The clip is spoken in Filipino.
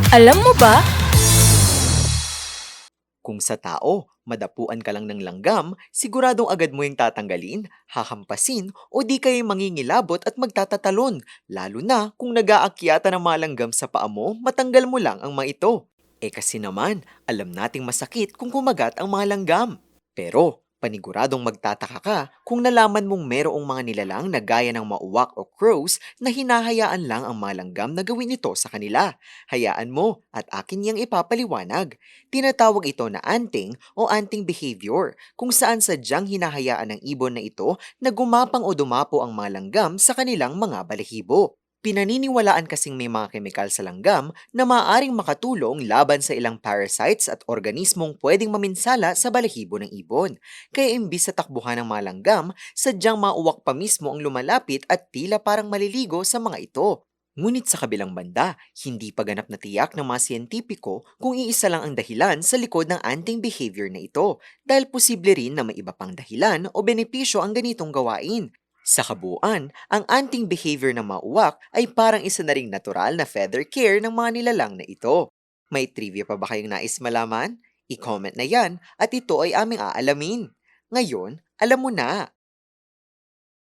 Alam mo ba? Kung sa tao, madapuan ka lang ng langgam, siguradong agad mo yung tatanggalin, hahampasin, o di kayo mangingilabot at magtatatalon. Lalo na kung nag-aakyata ng mga langgam sa paa mo, matanggal mo lang ang mga ito. Eh kasi naman, alam nating masakit kung kumagat ang mga langgam. Pero, paniguradong magtataka ka kung nalaman mong merong mga nilalang na gaya ng mauwak o crows na hinahayaan lang ang mga langgam na gawin ito sa kanila. Hayaan mo at akin niyang ipapaliwanag. Tinatawag ito na anting o anting behavior, kung saan sadyang hinahayaan ng ibon na ito na gumapang o dumapo ang mga langgam sa kanilang mga balahibo. Pinaniniwalaan kasing may mga kemikal sa langgam na maaaring makatulong laban sa ilang parasites at organismong pwedeng maminsala sa balahibo ng ibon. Kaya imbis sa takbuhan ng mga langgam, sadyang mauwak pa mismo ang lumalapit at tila parang maliligo sa mga ito. Ngunit sa kabilang banda, hindi pa ganap na tiyak ng mga siyentipiko kung iisa lang ang dahilan sa likod ng anting behavior na ito, dahil posible rin na may iba pang dahilan o benepisyo ang ganitong gawain. Sa kabuuan, ang anting behavior ng mauwak ay parang isa na ring natural na feather care ng mga nilalang na ito. May trivia pa ba kayong nais malaman? I-comment na yan at ito ay aming aalamin. Ngayon, alam mo na.